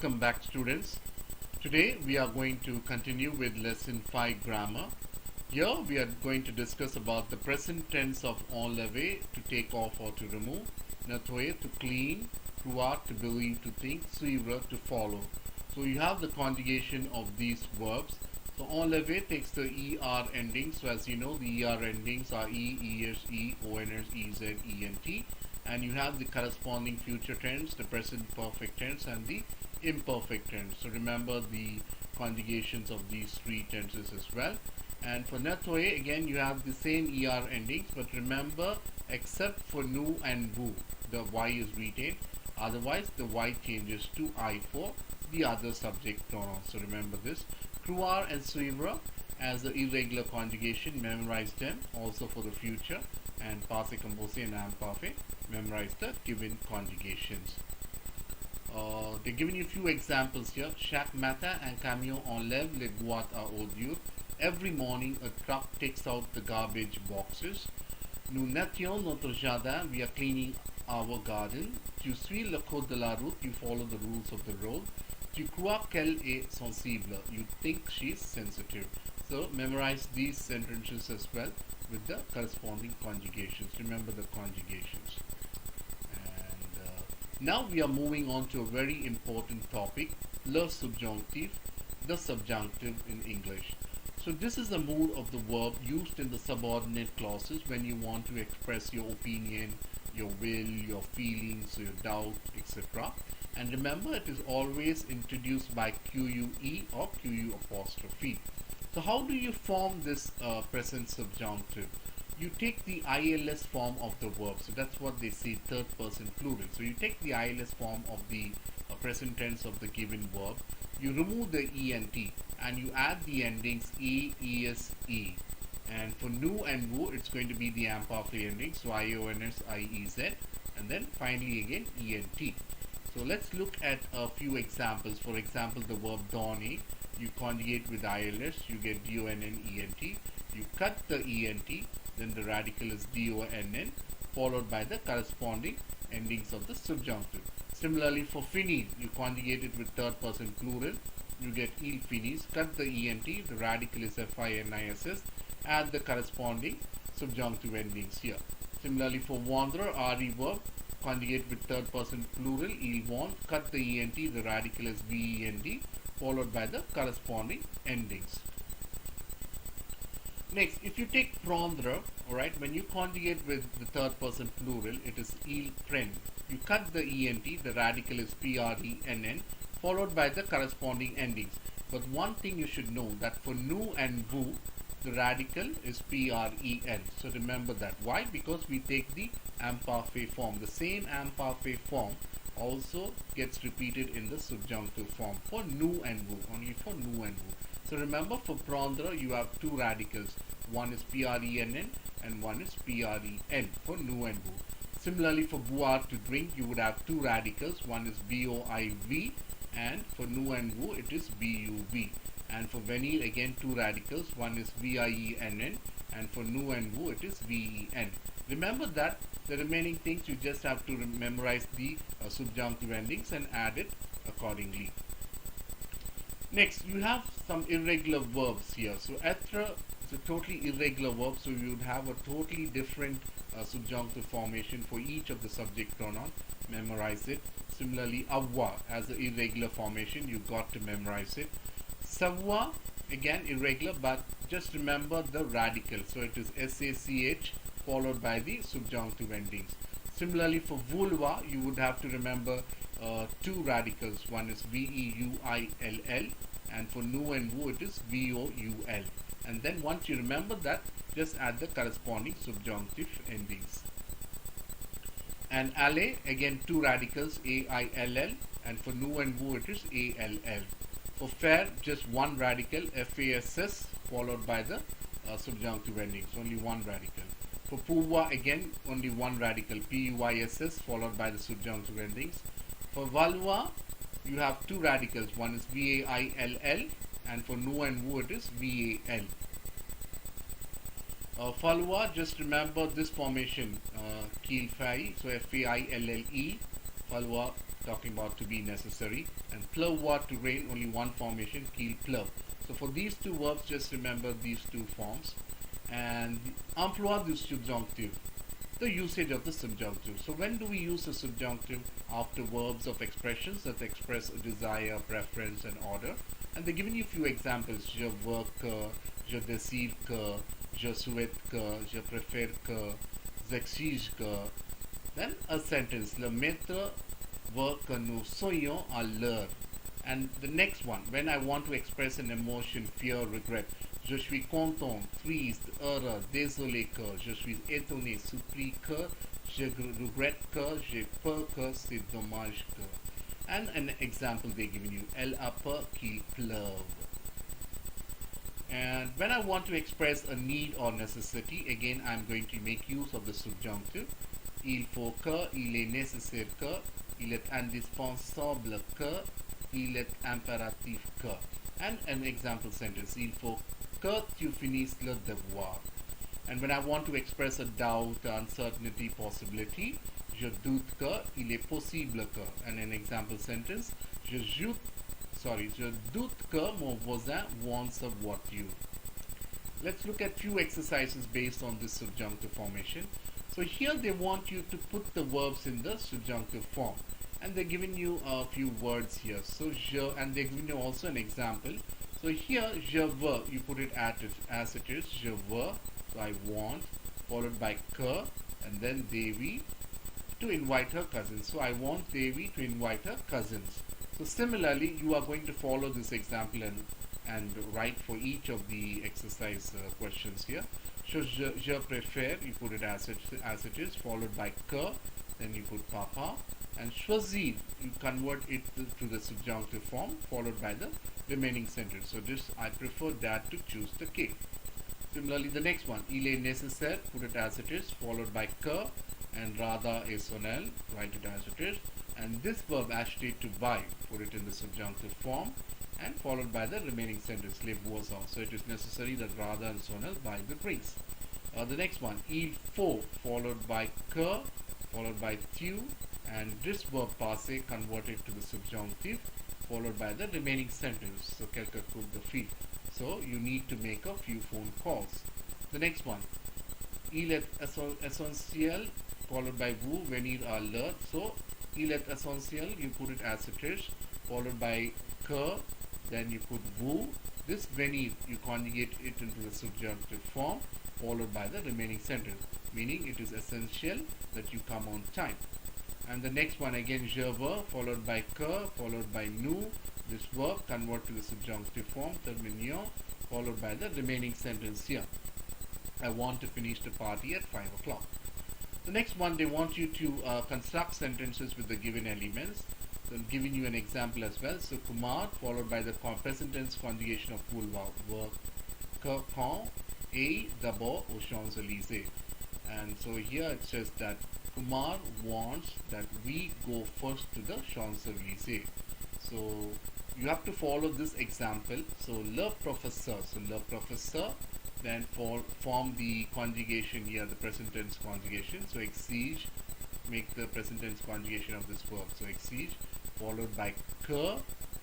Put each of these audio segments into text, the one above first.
Welcome back, students. Today we are going to continue with lesson 5 grammar. Here we are going to discuss about the present tense of enlever, to take off or to remove, nettoyer, to clean, croire, to believe, to think, suivre, to follow. So you have the conjugation of these verbs. So enlever takes the er ending. So as you know, the er endings are e, es, e, ons, ez, ent, and you have the corresponding future tense, the present perfect tense, and the imperfect tense. So remember the conjugations of these three tenses as well. And for nettoyer, again you have the same er endings, but remember, except for nu and vu, the y is retained. Otherwise the y changes to I for the other subject pronouns. So remember this. Croire and suivre as the irregular conjugation, memorize them also for the future. And passé composé and imparfait, memorize the given conjugations. They're giving you a few examples here. Chaque matin, un camion enlève les boîtes à ordures. Every morning, a truck takes out the garbage boxes. Nous nettoyons notre jardin. We are cleaning our garden. Tu suis le code de la route. You follow the rules of the road. Tu crois qu'elle est sensible. You think she's sensitive. So memorize these sentences as well with the corresponding conjugations. Remember the conjugations. Now we are moving on to a very important topic, le subjonctif, the subjunctive in English. So this is the mood of the verb used in the subordinate clauses when you want to express your opinion, your will, your feelings, your doubt, etc. And remember, it is always introduced by QUE or QU apostrophe. So how do you form this present subjunctive? You take the ILS form of the verb. So that's what they say, third person plural. So you take the ILS form of the present tense of the given verb. You remove the ENT and you add the endings E, ES, E. And for nu and vu, it's going to be the imparfait endings. So IONS, IEZ. And then finally again ENT. So let's look at a few examples. For example, the verb donner. You conjugate with ILS, you get DONNENT. You cut the ENT, then the radical is DONN, followed by the corresponding endings of the subjunctive. Similarly, for finir, you conjugate it with third person plural, you get il finis, cut the ENT, the radical is FINISS, add the corresponding subjunctive endings here. Similarly, for wander, RE verb, conjugate with third person plural, il vont, cut the ENT, the radical is VEND, followed by the corresponding endings. Next, if you take prendre, alright, when you conjugate with the third person plural, it is il prend. You cut the ENT, the radical is PRENN, followed by the corresponding endings. But one thing you should know, that for nu and vu, the radical is PREN. So remember that. Why? Because we take the imparfait form. The same imparfait form also gets repeated in the subjunctive form for nu and vu, only for nu and vu. So remember, for prendre you have two radicals, one is PRENN and one is PREN for nu and vu. Similarly, for boire, to drink, you would have two radicals, one is BOIV, and for nu and vu it is BUV. And for venir, again two radicals, one is VIENN and for nu and vu it is VEN. Remember that. The remaining things you just have to memorize the subjunctive endings and add it accordingly. Next, you have some irregular verbs here. So être is a totally irregular verb, so you would have a totally different subjunctive formation for each of the subject pronoun. Memorize it. Similarly, avoir has an irregular formation, you got to memorize it. Savoir, again irregular, but just remember the radical. So it is SACH followed by the subjunctive endings. Similarly, for vouloir, you would have to remember two radicals. One is VEUILL, and for nu and vu it is VOUL. And then once you remember that, just add the corresponding subjunctive endings. And aller, again two radicals, AILL, and for nu and vu it is ALL. For faire, just one radical, FASS, followed by the subjunctive endings, only one radical. For pouvoir, again only one radical, PUISS, followed by the subjunctive endings. For valoir, you have two radicals, one is VAILL, and for nu and vu it is VAL. Falloir, just remember this formation, qu'il faille, so FAILLE, falloir, talking about to be necessary, and pleuvoir, to rain, only one formation, qu'il pleuve. So for these two verbs, just remember these two forms. And emploi du subjunctive, the usage of the subjunctive. So when do we use the subjunctive? After verbs of expressions that express a desire, preference, and order. And they're giving you a few examples. Je veux que, je désire que, je souhaite que, je préfère que, j'exige que. Then a sentence. Le maître veut que nous soyons à l'heure. And the next one, when I want to express an emotion, fear, regret. Je suis content, triste, heureux, désolé que, je suis étonné, surpris que, je regrette que, j'ai peur que, c'est dommage que. And an example they're giving you, elle a peur qu'il pleuve. And when I want to express a need or necessity, again I'm going to make use of the subjunctive. Il faut que, il est nécessaire que, il est indispensable que, il est impératif que. And an example sentence, il faut que tu finisses le devoir. And when I want to express a doubt, uncertainty, possibility, je doute que, il est possible que. And an example sentence, je doute que mon voisin wants a voiture. Let's look at few exercises based on this subjunctive formation. So here they want you to put the verbs in the subjunctive form. And they're giving you a few words here. So je, and they're giving you also an example. So here, je veux, you put it as it is, je veux, so I want, followed by que, and then Devi, to invite her cousins. So I want Devi to invite her cousins. So similarly, you are going to follow this example and write for each of the exercise questions here. So je préfère, you put it as it is, followed by que, then you put papa, and choisir, you convert it to the subjunctive form, followed by the remaining sentence. So this, I prefer Dad to choose the cake. Similarly, the next one, il est nécessaire, put it as it is, followed by que, and Radha et Sonal, write it as it is. And this verb, acheter, to buy, put it in the subjunctive form, and followed by the remaining sentence, les voisins. So it is necessary that Radha and Sonal buy the drinks. The next one, il faut, followed by que, followed by tu, and this verb passé converted to the subjunctive, followed by the remaining sentence. So quelqu'un coupe the fil. So you need to make a few phone calls. The next one, il est essentiel, followed by vous, venir à l'heure. So il est essentiel, you put it as it is, followed by que, then you put vous. This venir, you conjugate it into the subjunctive form, followed by the remaining sentence, meaning it is essential that you come on time. And the next one again, je veux, followed by que, followed by nous. This verb convert to the subjunctive form, terminion, followed by the remaining sentence here. I want to finish the party at 5 o'clock. The next one, they want you to construct sentences with the given elements. So I'm giving you an example as well. So Kumar, followed by the present tense conjugation of vouloir, verb que, quand, et d'abord aux Champs-Élysées. And so here it says that Kumar wants that we go first to the Champs-Élysées. So you have to follow this example. So le professeur, then form the conjugation here, the present tense conjugation. So exige, make the present tense conjugation of this verb. So exige, followed by que,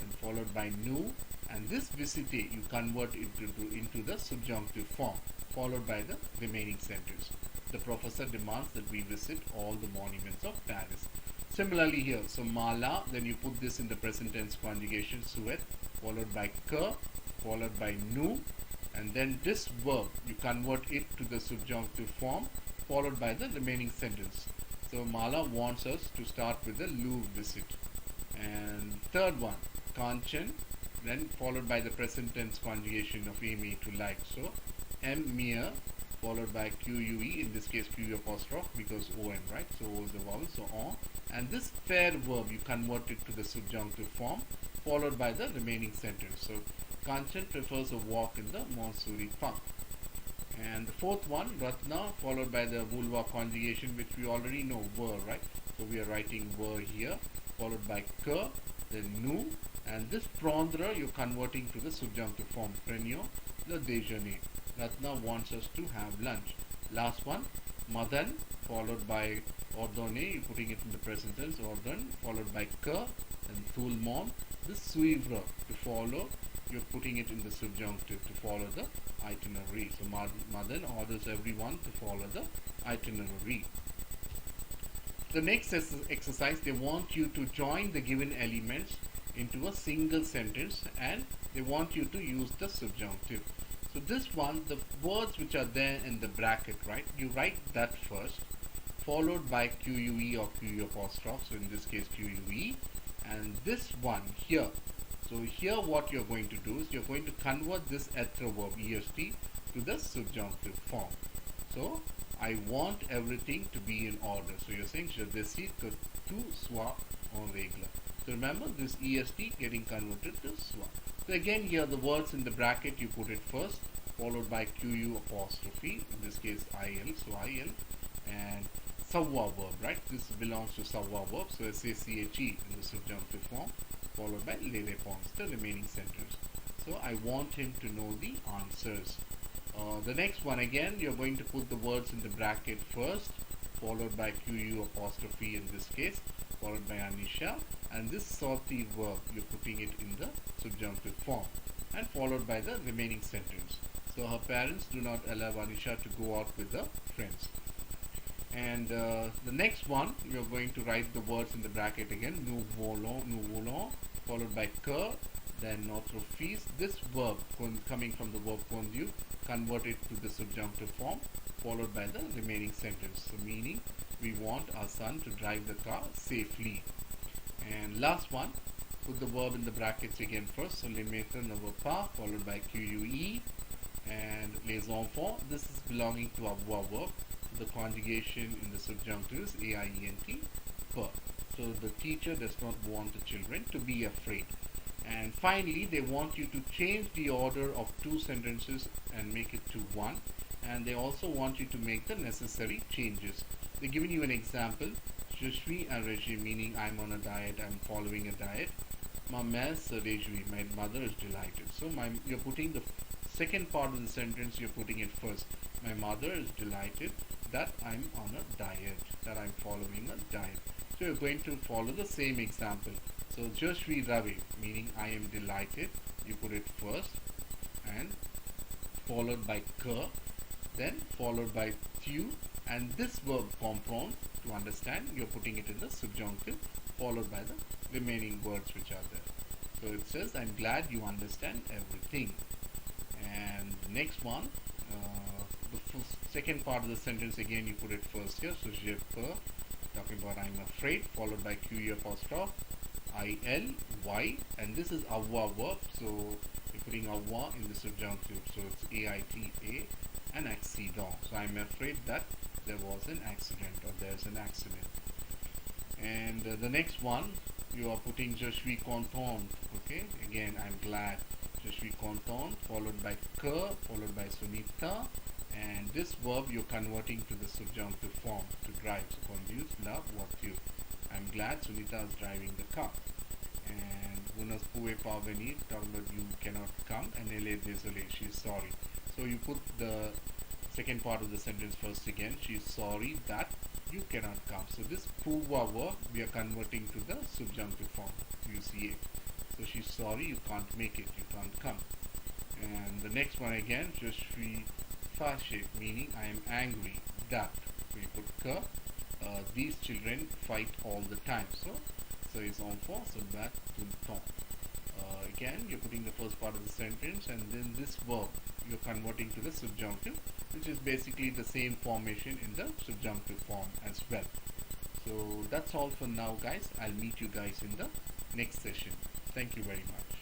and followed by nous, and this visiter you convert it into the subjunctive form, followed by the remaining sentence. The professor demands that we visit all the monuments of Paris. Similarly here, so mala, then you put this in the present tense conjugation, souhaite, followed by que, followed by nous, and then this verb, you convert it to the subjunctive form, followed by the remaining sentence. So Mala wants us to start with the Louvre visit. And third one, Kanchan, then followed by the present tense conjugation of Amy, to like. So M mere, followed by QUE, in this case Q apostrophe because ON, right? So all the vowels, so on. And this fair verb, you convert it to the subjunctive form, followed by the remaining sentence. So Kanchan prefers a walk in the Monsoori Park. And the fourth one, Ratna, followed by the vulva conjugation, which we already know, were, right? So we are writing were here, followed by que, then nous, and this prendre you're converting to the subjunctive form, prenons le déjeuner. Ratna wants us to have lunch. Last one, Madan followed by ordonne, you're putting it in the present tense, ordonne followed by ka, and tout le monde. This suivre to follow, you're putting it in the subjunctive to follow the itinerary. So Madan orders everyone to follow the itinerary. The next exercise, they want you to join the given elements into a single sentence, and they want you to use the subjunctive. So this one, the words which are there in the bracket, right, you write that first, followed by QUE or QU apostrophe, so in this case QUE, and this one here. So here what you're going to do is you're going to convert this être verb EST to the subjunctive form. So I want everything to be in order. So you're saying je décide que tout soit en règle. So remember this EST getting converted to soit. So again here the words in the bracket you put it first, followed by QU apostrophe, in this case IL, so IL, and savoir verb, right? This belongs to savoir verb, so SACHE in the subjunctive form, followed by les réponses, the remaining sentence. So I want him to know the answers. The next one, again you're going to put the words in the bracket first, followed by QU apostrophe in this case, followed by Anisha, and this sorti verb you're putting it in the subjunctive form, and followed by the remaining sentence. So her parents do not allow Anisha to go out with her friends. And the next one, you're going to write the words in the bracket again, nous voulons, followed by que, then notre fils. This verb coming from the verb conduit, convert it to the subjunctive form, followed by the remaining sentence. So meaning, we want our son to drive the car safely. And last one, put the verb in the brackets again first. So les maîtres ne veulent pas, followed by QUE, and les enfants. This is belonging to avoir verb. The conjugation in the subjunctive is AIENT, per. So the teacher does not want the children to be afraid. And finally, they want you to change the order of two sentences and make it to one. And they also want you to make the necessary changes. They're giving you an example. Je suis un régime, meaning I'm on a diet, I'm following a diet. Ma mère se réjouit, my mother is delighted. So you're putting the second part of the sentence, you're putting it first. My mother is delighted that I'm on a diet, that I'm following a diet. So you're going to follow the same example. So je suis ravi, meaning I am delighted. You put it first, and followed by que, then followed by tu, and this verb comprendre, to understand, you're putting it in the subjunctive, followed by the remaining words which are there. So it says, I'm glad you understand everything. And the next one, the second part of the sentence, again you put it first here. So j'ai peur, talking about I'm afraid, followed by QE apostrophe, IL, Y, and this is avoir verb, so you're putting avoir in the subjunctive, so it's AITA, an accident. So I'm afraid that there was an accident, or there's an accident. And the next one, you are putting je suis content, okay, again I'm glad, je suis content, followed by que, followed by Sunita, and this verb you're converting to the subjunctive form, to drive, so conduce la voiture. I'm glad Sunita is driving the car. And vous ne pouvez pas venir, talking about you cannot come, and elle est désolée, she's sorry. So you put the second part of the sentence first again, she's sorry that you cannot come. So this pouvoir verb we are converting to the subjunctive form, UCA. So she's sorry you can't make it, you can't come. And the next one again, je suis fâché, meaning I am angry that. So you put que, these children fight all the time. So it's enfant, so that tout le temps. Again, you're putting the first part of the sentence, and then this verb you're converting to the subjunctive, which is basically the same formation in the subjunctive form as well. So that's all for now, guys. I'll meet you guys in the next session. Thank you very much.